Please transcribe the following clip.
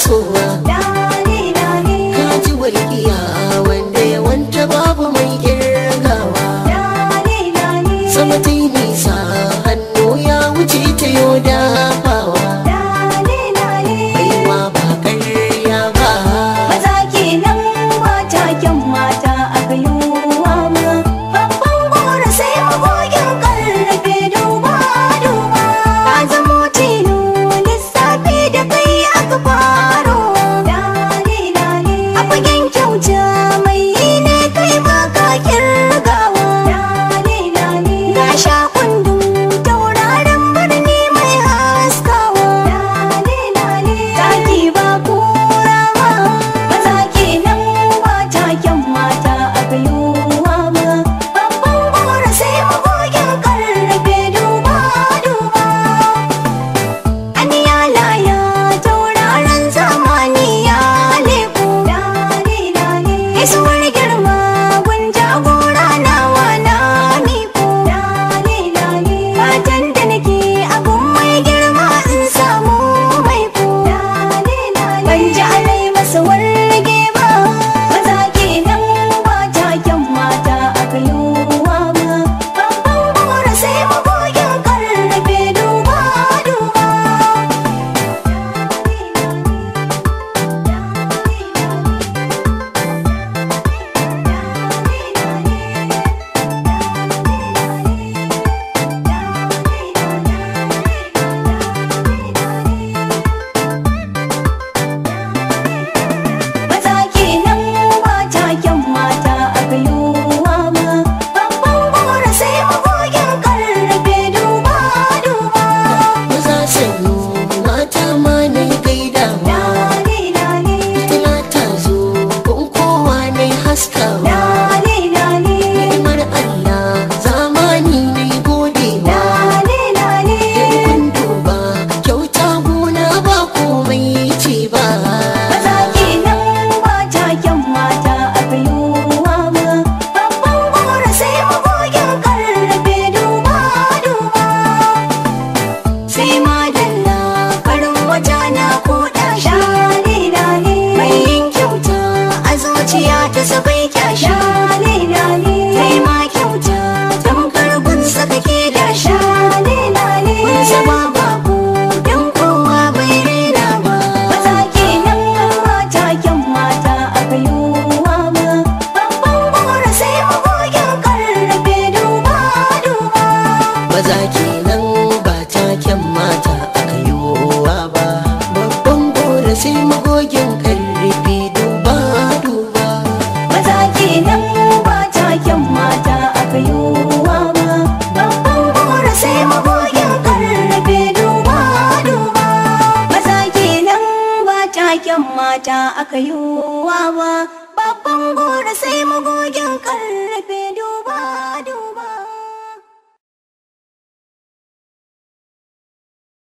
kowa. Kaji walƙiya wanda ya wanta babu mai kirgawa. Sama ta yi nisa hannu ya wuce ta yau dafawa. Baiwa ba karya ba. Maza kenan mata kyan mata aka yi wa ma. Babban gora sai magogin karfe duba duba. Ka zamo tilo lissafi da kai aka faro. A fagen kyauta mai yi ne kai ma ka kirgawa. Ka sha kundin tauraron birni mai haskawa. Taki ba kura ba. Maza kenan mata kyan mata aka yi wa ma. Babban gora sai magogin karfe duba duba. Aniya laya tauraron zamani ya leko. Isuwar girma gun jagora nawa na miko. Fatan da nake abun mai girma in samu maiko. Ban ji alai masa warge ba. Maza kenan mata kyan mata aka yi wa ma. Babban gora sai magogin karfe duba duba. Maza kenan mata kyan mata aka yi wa ma. Babban gora sai magogin karfe duba duba. Maza sannu mata ma na gaidawa. Fitila ta zo kun kowa na haskawa. Ni'imar Allah zamani na godewa. Kun duba kyauta gona ba komai ce ba. Maza kenan mata kyan mata aka yi wa ma. Babban gora sai magogin karfe duba duba. Sai madalla farin wata na koda shi. Mai yin kyauta a zuciya ta sabai kyashi. Sai ma kyauta tamkar gunsa kake da shi. Kun zama babu don kowa bai rena ba. Maza kenan mata kyan mata aka yi wa ma. Babban gora sai magogin karfe duba duba. Maza kenan ba taken mata aka yi wa ba. Babban gora sai magogin karfi duba duba. Maza kenan mata kyan mata aka yi wa ma. Babban gora sai magogin karfe duba duba. Maza kenan mata kyan mata aka yi wa ma. Babban gora sai magogin